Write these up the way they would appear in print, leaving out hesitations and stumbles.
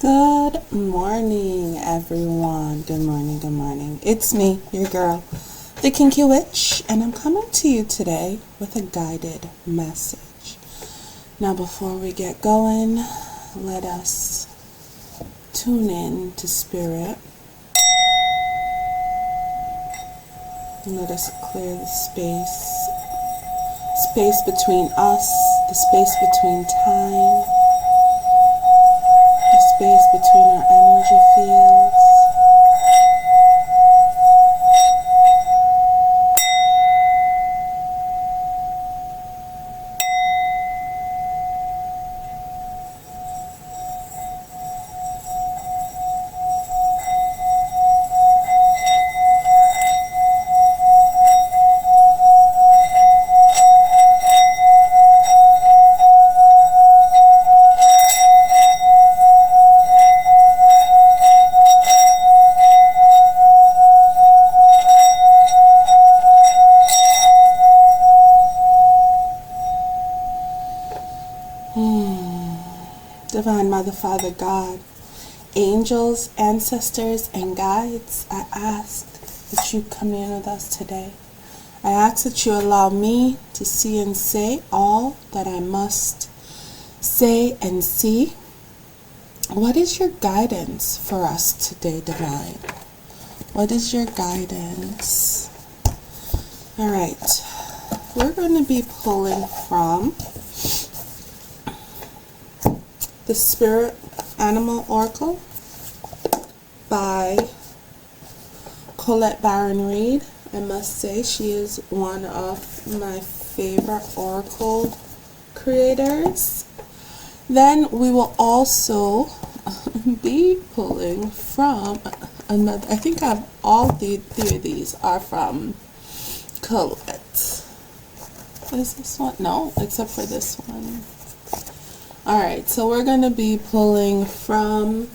Good morning, everyone. Good morning, good morning. It's me, your girl, the Kinky Witch, and I'm coming to you today with a guided message. Now, before we get going, let us tune in to Spirit. Let us clear the space between us, the space between time, the space between our energy fields. Divine Mother, Father, God, angels, ancestors, and guides, I ask that you commune with us today. I ask that you allow me to see and say all that I must say and see. What is your guidance for us today, Divine? What is your guidance? All right, we're going to be pulling from The Spirit Animal Oracle by Colette Baron-Reid. I must say she is one of my favorite oracle creators. Then we will also be pulling from another, I think all three of these are from Colette. Is this one? No, except for this one. Alright, so we're going to be pulling from,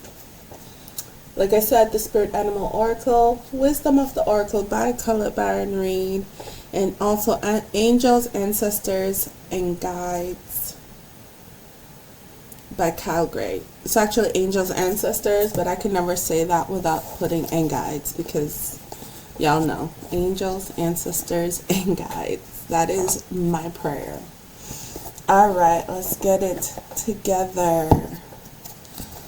like I said, The Spirit Animal Oracle, Wisdom of the Oracle by Colette Baron-Reid, and also Angels, Ancestors, and Guides by Kyle Gray. It's actually Angels, Ancestors, but I can never say that without putting and Guides, because y'all know, Angels, Ancestors, and Guides. That is my prayer. Alright, let's get it together.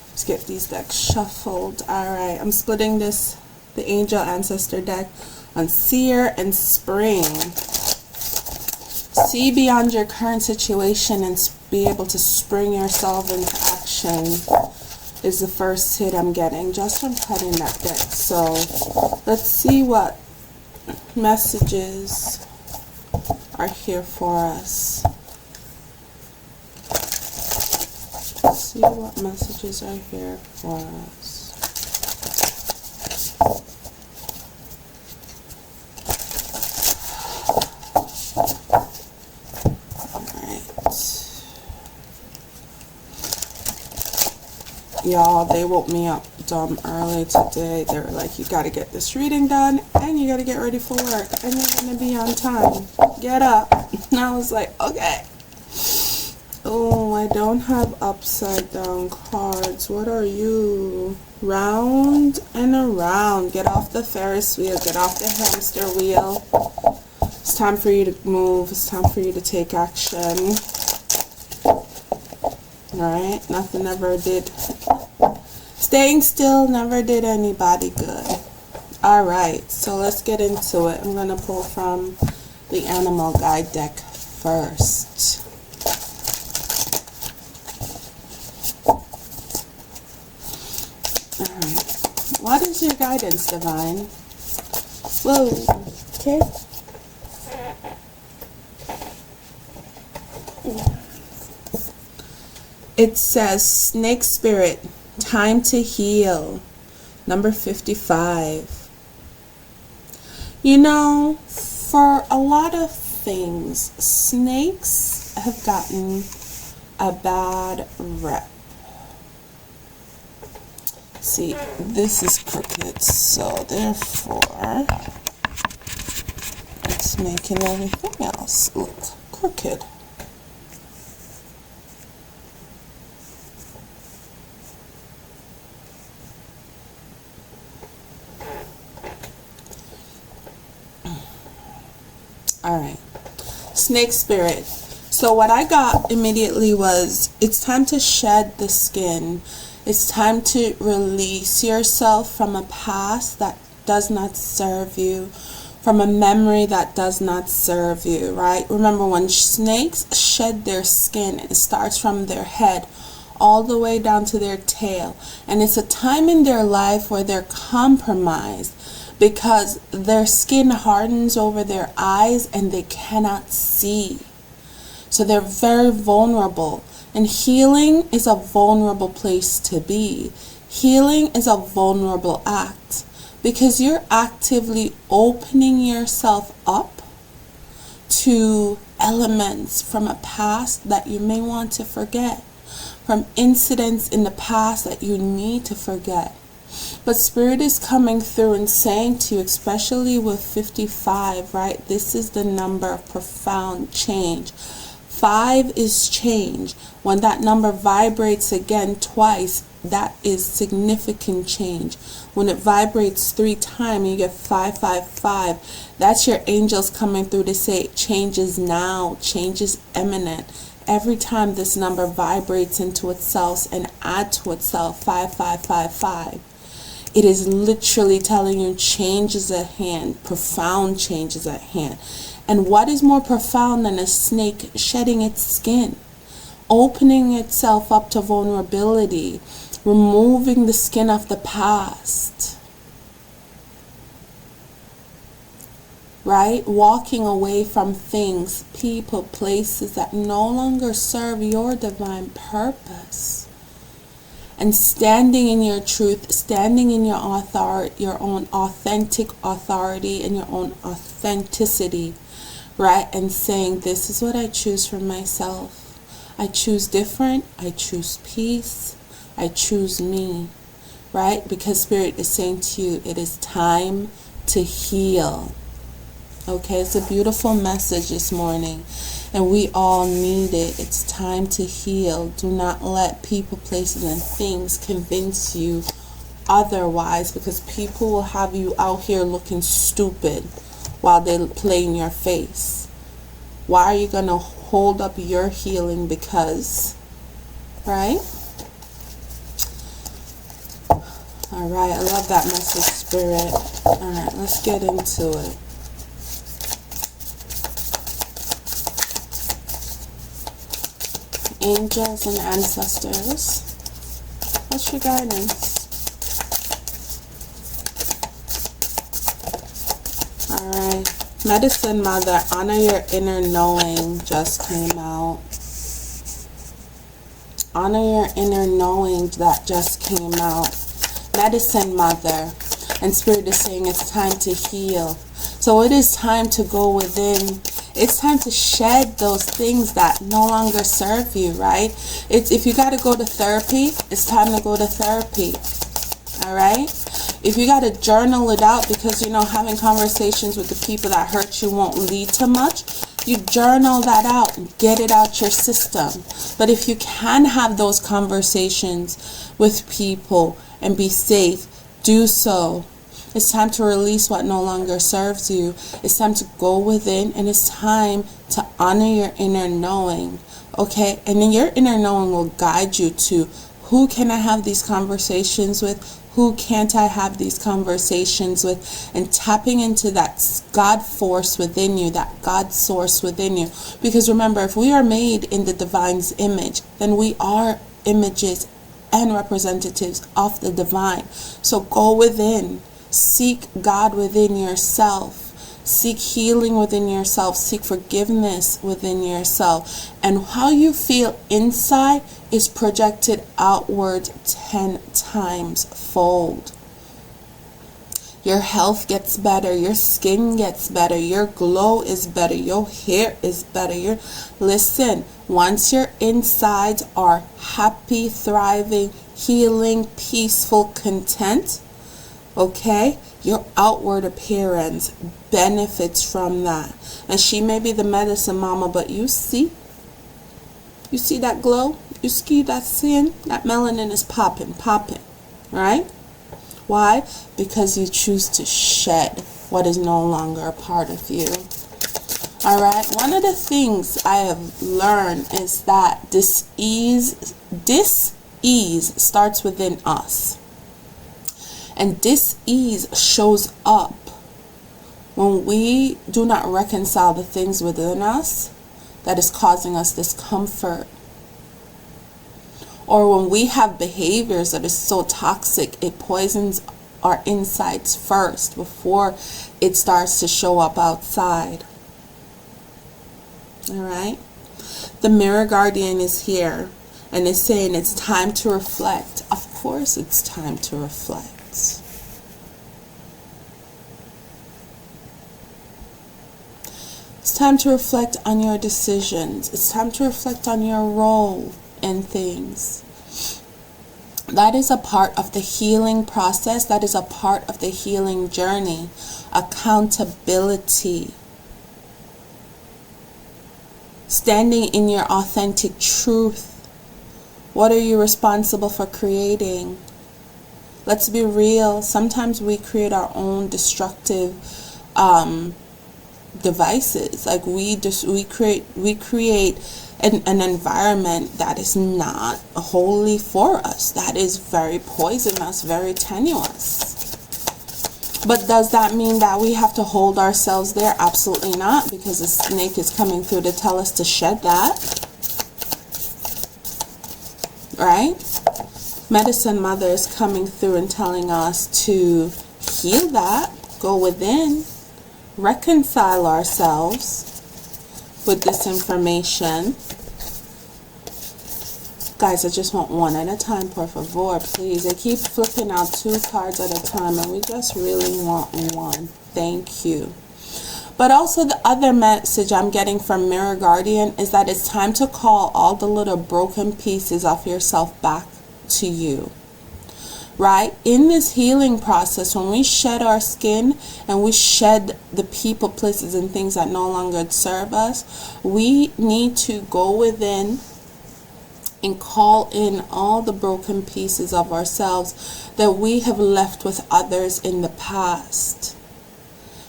Let's get these decks shuffled. Alright, I'm splitting the Angel Ancestor deck on Seer and Spring. See beyond your current situation and be able to spring yourself into action is the first hit I'm getting just from cutting that deck. So let's see what messages are here for us. See what messages are here for us. Alright. Y'all, they woke me up dumb early today. They were like, you gotta get this reading done and you gotta get ready for work and you're gonna be on time. Get up. And I was like, okay. Oh, I don't have upside down cards. What are you? Round and around. Get off the Ferris wheel. Get off the hamster wheel. It's time for you to move. It's time for you to take action. Alright? Nothing ever did. Staying still never did anybody good. Alright, so let's get into it. I'm going to pull from the Animal Guide deck first. What is your guidance, Divine? Whoa, okay. It says, Snake Spirit, time to heal. Number 55. You know, for a lot of things, snakes have gotten a bad rep. See, this is crooked, so therefore it's making everything else look crooked. All right. Snake spirit. So what I got immediately was, it's time to shed the skin. It's time to release yourself from a past that does not serve you, from a memory that does not serve you, right? Remember, when snakes shed their skin, it starts from their head all the way down to their tail. And it's a time in their life where they're compromised because their skin hardens over their eyes and they cannot see. So they're very vulnerable. And healing is a vulnerable place to be. Healing is a vulnerable act because you're actively opening yourself up to elements from a past that you may want to forget, from incidents in the past that you need to forget. But Spirit is coming through and saying to you, especially with 55, right? This is the number of profound change. 5 is change. When that number vibrates again twice, that is significant change. When it vibrates 3 times, you get 555. That's your angels coming through to say change is now, change is imminent. Every time this number vibrates into itself and adds to itself 5555, it is literally telling you change is at hand, profound change is at hand. And what is more profound than a snake shedding its skin, opening itself up to vulnerability, removing the skin of the past, right? Walking away from things, people, places that no longer serve your divine purpose. And standing in your truth, standing in your authority, your own authentic authority and your own authenticity, right? And saying, this is what I choose for myself. I choose different. I choose peace. I choose me, right? Because Spirit is saying to you, it is time to heal. Okay, it's a beautiful message this morning, and we all need it. It's time to heal. Do not let people, places, and things convince you otherwise, because people will have you out here looking stupid while they play in your face. Why are you going to hold up your healing because, right? All right, I love that message, Spirit. All right, let's get into it. Angels and ancestors, what's your guidance? Alright, Medicine Mother, honor your inner knowing just came out. Honor your inner knowing that just came out. Medicine Mother, and Spirit is saying it's time to heal. So it is time to go within. It's time to shed those things that no longer serve you, right? If you got to go to therapy, it's time to go to therapy. All right? If you got to journal it out because, having conversations with the people that hurt you won't lead to much, you journal that out and get it out your system. But if you can have those conversations with people and be safe, do so. It's time to release what no longer serves you. It's time to go within, and it's time to honor your inner knowing. Okay? And then your inner knowing will guide you to who can I have these conversations with? Who can't I have these conversations with? And tapping into that God force within you, that God source within you. Because remember, if we are made in the divine's image, then we are images and representatives of the divine. So go within. Seek God within yourself. Seek healing within yourself. Seek forgiveness within yourself. And how you feel inside is projected outward 10 times fold. Your health gets better. Your skin gets better. Your glow is better. Your hair is better. Listen, once your insides are happy, thriving, healing, peaceful, content, okay, your outward appearance benefits from that. And she may be the medicine mama, but you see that glow? You see that skin? That melanin is popping, right? Why? Because you choose to shed what is no longer a part of you. All right. One of the things I have learned is that dis-ease starts within us. And dis-ease shows up when we do not reconcile the things within us that is causing us discomfort. Or when we have behaviors that are so toxic, it poisons our insides first before it starts to show up outside. All right. The mirror guardian is here and is saying it's time to reflect. Of course it's time to reflect. It's time to reflect on your decisions. It's time to reflect on your role in things. That is a part of the healing process. That is a part of the healing journey. Accountability. Standing in your authentic truth. What are you responsible for creating? Let's be real. Sometimes we create our own destructive devices. Like we create an environment that is not wholly for us. That is very poisonous, very tenuous. But does that mean that we have to hold ourselves there? Absolutely not, because the snake is coming through to tell us to shed that. Right? Medicine Mother is coming through and telling us to heal that, go within, reconcile ourselves with this information. Guys, I just want one at a time, por favor, please. They keep flipping out 2 cards at a time, and we just really want one. Thank you. But also the other message I'm getting from Mirror Guardian is that it's time to call all the little broken pieces of yourself back to you. Right? In this healing process, when we shed our skin and we shed the people, places, and things that no longer serve us, we need to go within and call in all the broken pieces of ourselves that we have left with others in the past,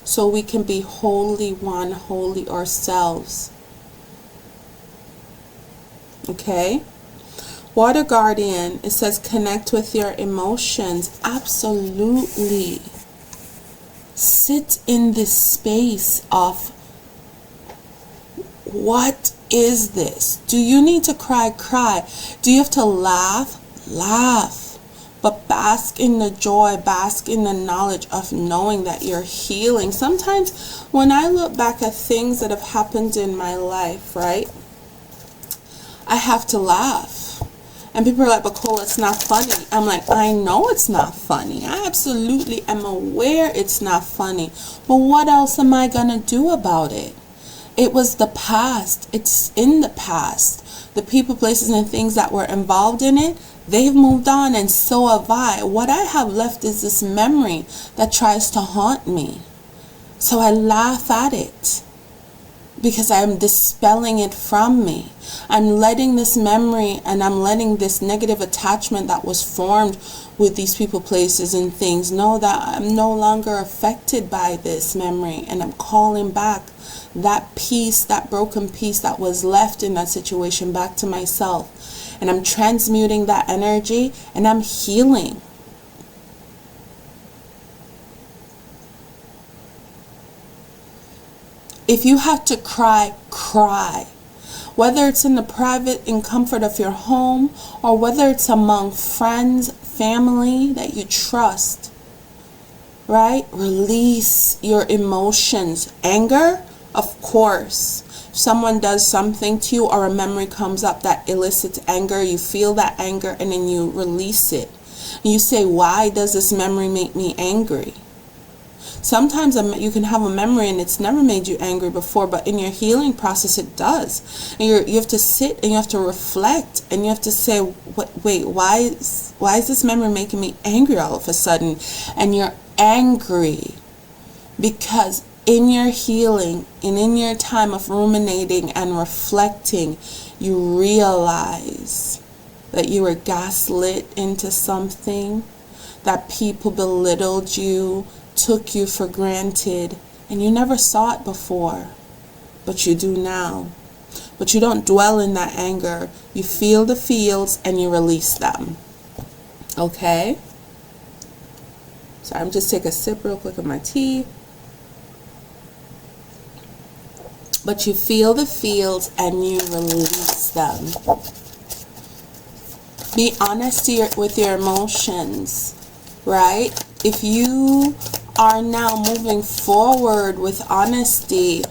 so we can be wholly one, wholly ourselves. Okay? Water Guardian, it says connect with your emotions. Absolutely. Sit in this space of what is this? Do you need to cry? Cry. Do you have to laugh? Laugh. But bask in the joy, bask in the knowledge of knowing that you're healing. Sometimes when I look back at things that have happened in my life, right, I have to laugh. And people are like, but Cole, it's not funny. I'm like, I know it's not funny. I absolutely am aware it's not funny. But what else am I going to do about it? It was the past. It's in the past. The people, places, and things that were involved in it, they've moved on, and so have I. What I have left is this memory that tries to haunt me. So I laugh at it because I'm dispelling it from me. I'm letting this memory and I'm letting this negative attachment that was formed with these people, places, and things know that I'm no longer affected by this memory, and I'm calling back that piece, that broken piece that was left in that situation back to myself, and I'm transmuting that energy, and I'm healing. If you have to cry, cry. Whether it's in the private and comfort of your home, or whether it's among friends, family that you trust, right? Release your emotions. Anger, of course. If someone does something to you or a memory comes up that elicits anger, you feel that anger and then you release it. And you say, why does this memory make me angry? Sometimes you can have a memory and it's never made you angry before, but in your healing process it does. And you have to sit and you have to reflect and you have to say, wait, why is this memory making me angry all of a sudden? And you're angry because in your healing and in your time of ruminating and reflecting, you realize that you were gaslit into something, that people belittled you, took you for granted, and you never saw it before. but you do now. But you don't dwell in that anger. You feel the feels and you release them. Okay? So I'm just take a sip real quick of my tea. But you feel the feels and you release them. Be honest with your emotions, right? If you are now moving forward with honesty,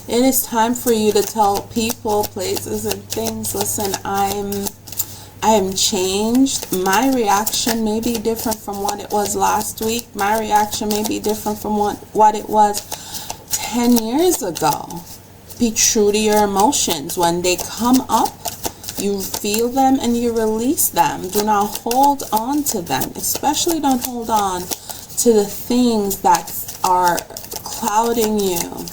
it is time for you to tell people, places, and things, listen, I am changed. My reaction may be different from what it was last week. My reaction may be different from what it was 10 years ago. Be true to your emotions. When they come up, you feel them and you release them. Do not hold on to them. Especially don't hold on to the things that are clouding you.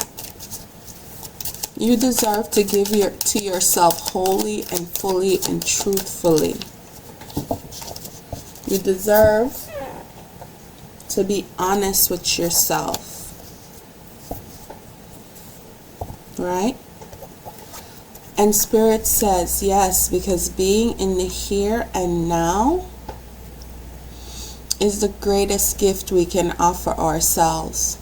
You deserve to give to yourself wholly and fully and truthfully. You deserve to be honest with yourself. Right? And Spirit says, yes, because being in the here and now is the greatest gift we can offer ourselves.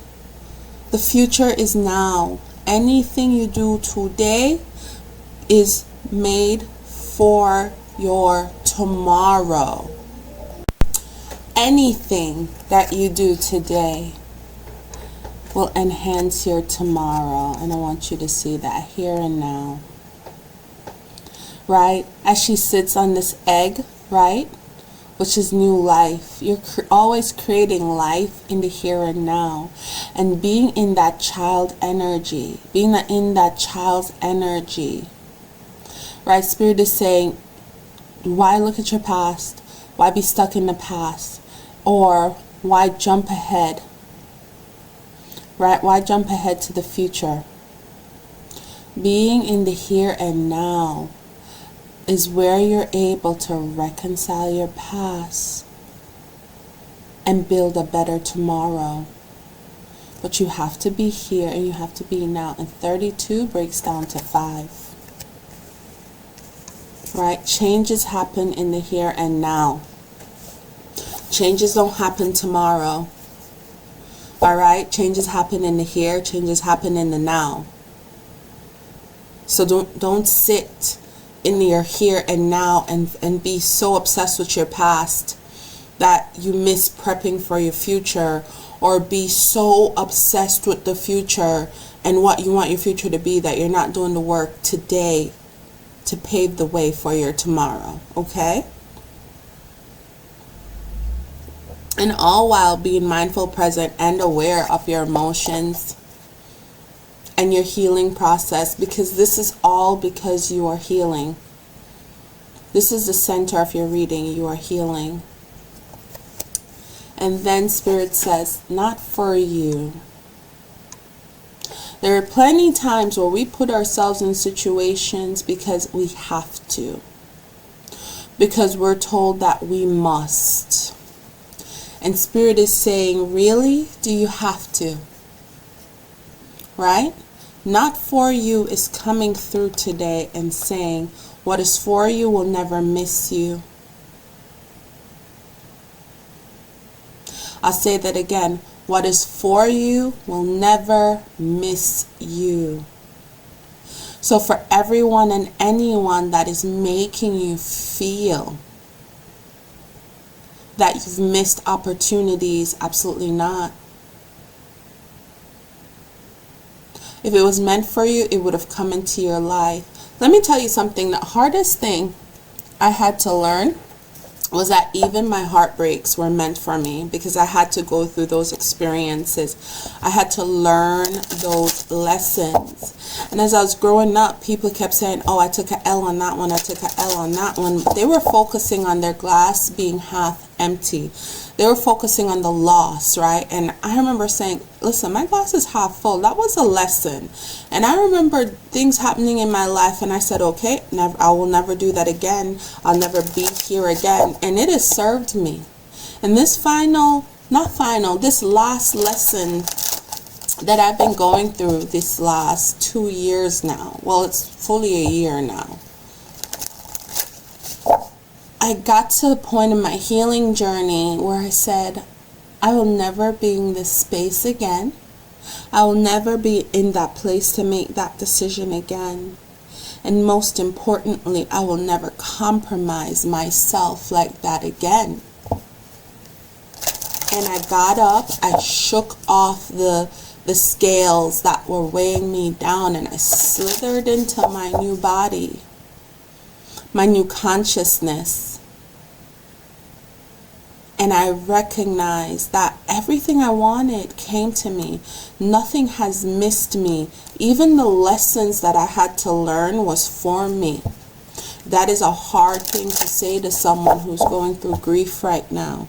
The future is now. Anything you do today is made for your tomorrow. Anything that you do today will enhance your tomorrow. And I want you to see that here and now. Right? As she sits on this egg, right? Which is new life. You're always creating life in the here and now. And being in that child energy. Being in that child's energy. Right? Spirit is saying, why look at your past? Why be stuck in the past? Or why jump ahead? Right? Why jump ahead to the future? Being in the here and now is where you're able to reconcile your past and build a better tomorrow. But you have to be here and you have to be now. And 32 breaks down to 5. Right? Changes happen in the here and now. Changes don't happen tomorrow. Alright? Changes happen in the here. Changes happen in the now. So don't sit in your here and now and be so obsessed with your past that you miss prepping for your future, or be so obsessed with the future and what you want your future to be that you're not doing the work today to pave the way for your tomorrow. Okay? And all while being mindful, present, and aware of your emotions and your healing process, because this is all because you are healing. This is the center of your reading. You are healing. And then Spirit says, not for you. There are plenty times where we put ourselves in situations because we have to. Because we're told that we must. And Spirit is saying, really? Do you have to? Right? Not for you is coming through today and saying, what is for you will never miss you. I'll say that again. What is for you will never miss you. So for everyone and anyone that is making you feel that you've missed opportunities, absolutely not. If it was meant for you, it would have come into your life. Let me tell you something. The hardest thing I had to learn was that even my heartbreaks were meant for me, because I had to go through those experiences. I had to learn those lessons. And as I was growing up, people kept saying, oh, I took an L on that one, I took an L on that one. They were focusing on their glass being half empty. They were focusing on the loss, right? And I remember saying, listen, my glass is half full. That was a lesson. And I remember things happening in my life, and I said, okay, I will never do that again. I'll never be here again. And it has served me. And this this last lesson that I've been going through this last 2 years now. Well, it's fully a year now. I got to the point in my healing journey where I said, I will never be in this space again. I will never be in that place to make that decision again. And most importantly, I will never compromise myself like that again. And I got up, I shook off the scales that were weighing me down, and I slithered into my new body, my new consciousness. And I recognized that everything I wanted came to me. Nothing has missed me. Even the lessons that I had to learn was for me. That is a hard thing to say to someone who's going through grief right now.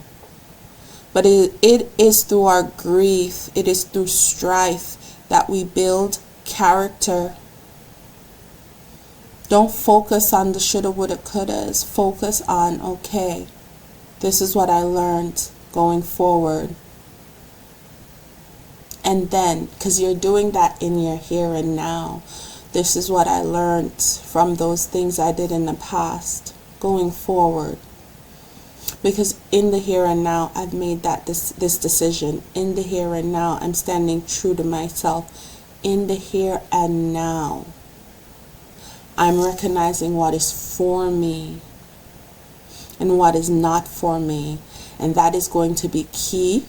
But it is through our grief, it is through strife that we build character. Don't focus on the shoulda, woulda, couldas. Focus on, okay, this is what I learned going forward. And then, because you're doing that in your here and now, this is what I learned from those things I did in the past, going forward. Because in the here and now, I've made this decision. In the here and now, I'm standing true to myself. In the here and now, I'm recognizing what is for me and what is not for me. And that is going to be key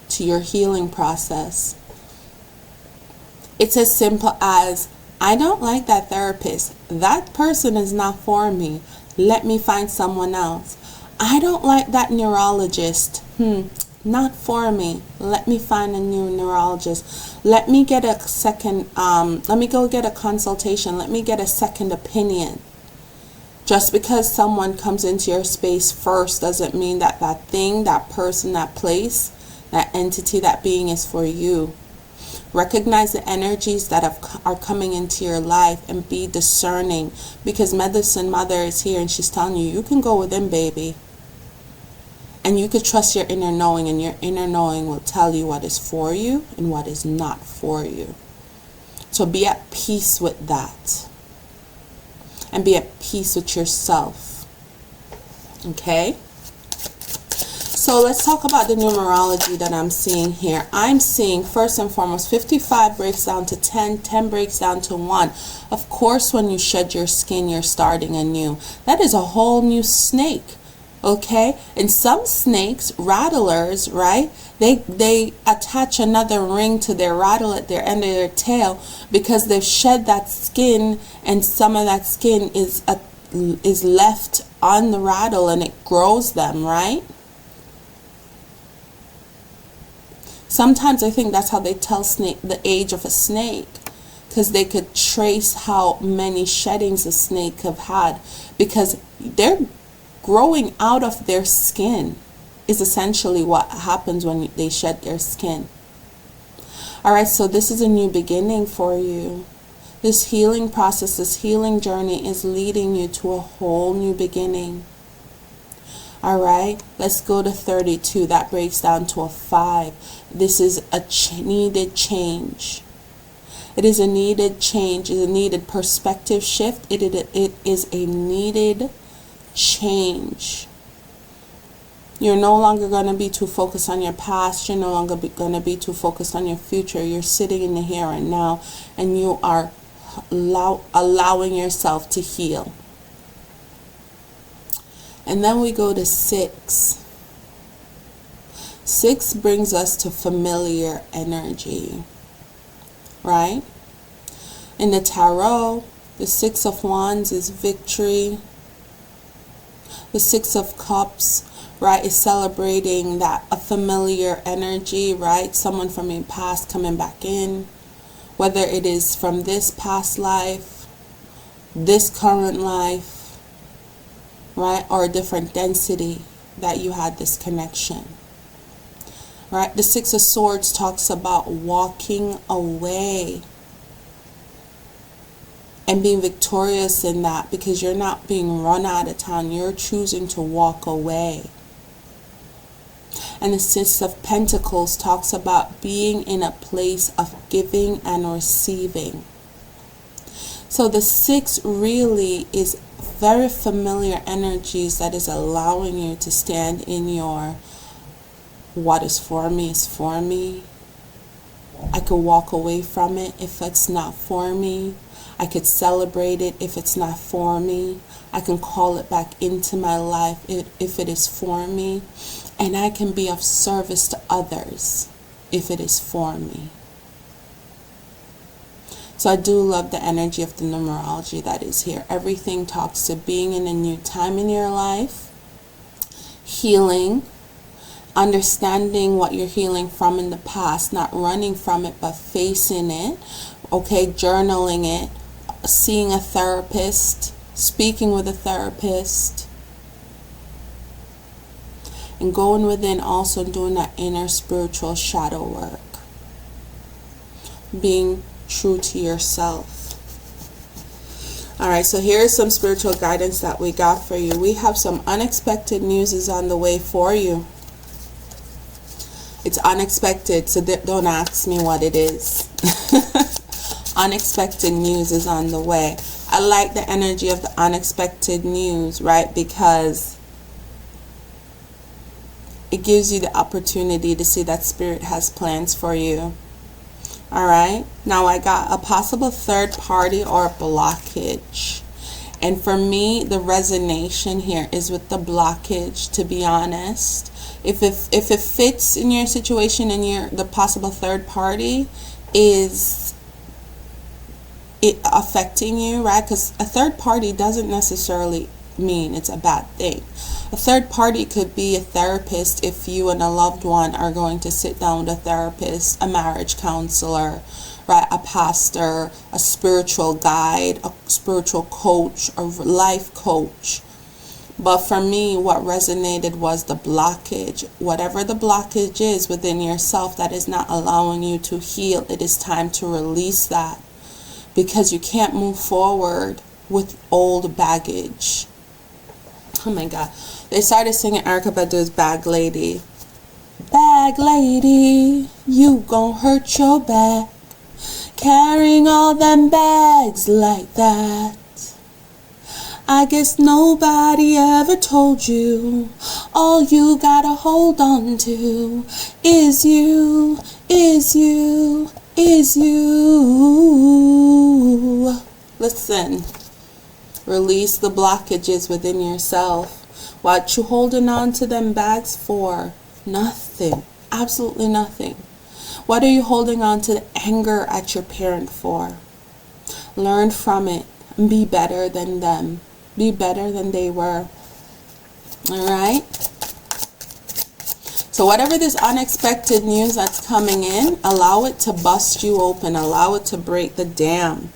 to your healing process. It's as simple as, I don't like that therapist. That person is not for me. Let me find someone else. I don't like that neurologist. Not for me. Let me find a new neurologist. Let me get a second, let me go get a consultation. Let me get a second opinion. Just because someone comes into your space first doesn't mean that that thing, that person, that place, that entity, that being is for you. Recognize the energies that are coming into your life and be discerning, because Medicine Mother is here and she's telling you, you can go within, baby. And you could trust your inner knowing, and your inner knowing will tell you what is for you and what is not for you. So be at peace with that. And be at peace with yourself. Okay? So let's talk about the numerology that I'm seeing here. I'm seeing, first and foremost, 55 breaks down to 10, 10 breaks down to 1. Of course, when you shed your skin, you're starting anew. That is a whole new snake. Okay? And some snakes, rattlers, right? They attach another ring to their rattle at their end of their tail because they've shed that skin, and some of that skin is left on the rattle and it grows them, right? Sometimes I think that's how they tell the age of a snake, because they could trace how many sheddings a snake have had, because they're growing out of their skin is essentially what happens when they shed their skin. Alright, so this is a new beginning for you. This healing process, this healing journey is leading you to a whole new beginning. Alright, let's go to 32. That breaks down to a 5. This is a needed change. It is a needed change. It is a needed perspective shift. It is a needed change. You're no longer going to be too focused on your past. You're no longer going to be too focused on your future. You're sitting in the here and now, and you are allowing yourself to heal. And then we go to 6. 6 brings us to familiar energy, right? In the tarot, the 6 of Wands is victory. The 6 of Cups, right, is celebrating that a familiar energy, right? Someone from your past coming back in, whether it is from this past life, this current life, right, or a different density that you had this connection, right? The 6 of Swords talks about walking away and being victorious in that, because you're not being run out of town. You're choosing to walk away. And the Six of Pentacles talks about being in a place of giving and receiving. So the 6 really is very familiar energies that is allowing you to stand in your what is for me is for me. I could walk away from it if it's not for me. I could celebrate it if it's not for me. I can call it back into my life if it is for me. And I can be of service to others if it is for me. So I do love the energy of the numerology that is here. Everything talks to being in a new time in your life, healing, understanding what you're healing from in the past, not running from it, but facing it, okay, journaling it, seeing a therapist, speaking with a therapist, and going within, also doing that inner spiritual shadow work, being true to yourself. All right, so here's some spiritual guidance that we got for you. We have some unexpected news is on the way for you. It's unexpected, so don't ask me what it is. Unexpected news is on the way. I like the energy of the unexpected news, right? Because it gives you the opportunity to see that Spirit has plans for you. All right. Now I got a possible third party or blockage. And for me, the resonation here is with the blockage, to be honest. If it fits in your situation and the possible third party is it affecting you, right? Because a third party doesn't necessarily mean it's a bad thing. A third party could be a therapist if you and a loved one are going to sit down with a therapist, a marriage counselor, right? A pastor, a spiritual guide, a spiritual coach, a life coach. But for me, what resonated was the blockage. Whatever the blockage is within yourself that is not allowing you to heal, it is time to release that. Because you can't move forward with old baggage. Oh my God. They started singing Erykah Badu's Bag Lady. Bag lady, you gon' hurt your back. Carrying all them bags like that. I guess nobody ever told you. All you gotta hold on to is you, is you, is you. Listen. Release the blockages within yourself. What you holding on to them bags for? Nothing. Absolutely nothing. What are you holding on to the anger at your parent for? Learn from it and be better than them. Be better than they were. All right? So whatever this unexpected news that's coming in, allow it to bust you open. Allow it to break the dam.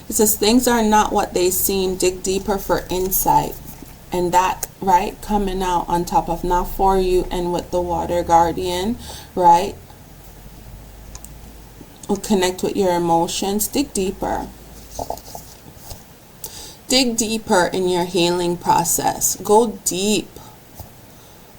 It says things are not what they seem. Dig deeper for insight. And that, right, coming out on top of not for you and with the water guardian, right? Will connect with your emotions. Dig deeper. Dig deeper in your healing process. Go deep.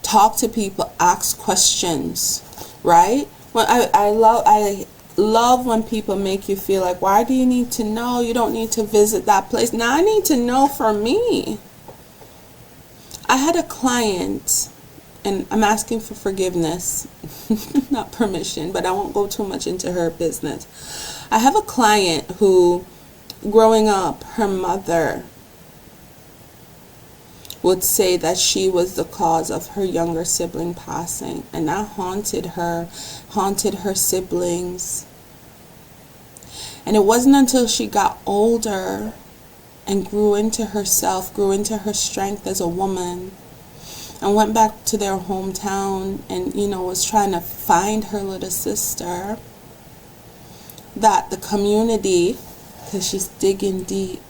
Talk to people. Ask questions, right? Well, I love when people make you feel like, why do you need to know? You don't need to visit that place. Now I need to know for me. I had a client, and I'm asking for forgiveness, not permission, but I won't go too much into her business. I have a client who, growing up, her mother would say that she was the cause of her younger sibling passing, and that haunted her siblings. And it wasn't until she got older and grew into herself, grew into her strength as a woman, and went back to their hometown and, was trying to find her little sister, that the community, because she's digging deep,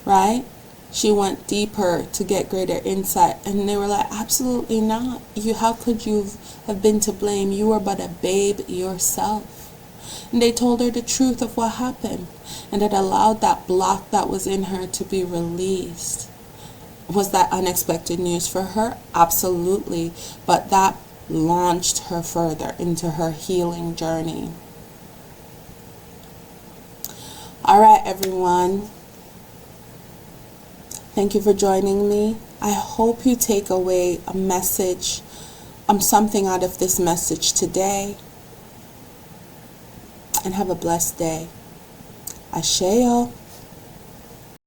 right? She went deeper to get greater insight, and they were like, absolutely not. How could you have been to blame? You were but a babe yourself. And they told her the truth of what happened, and it allowed that block that was in her to be released. Was that unexpected news for her? Absolutely. But that launched her further into her healing journey. All right, everyone. Thank you for joining me. I hope you take away a message, something out of this message today. And have a blessed day. Asheo.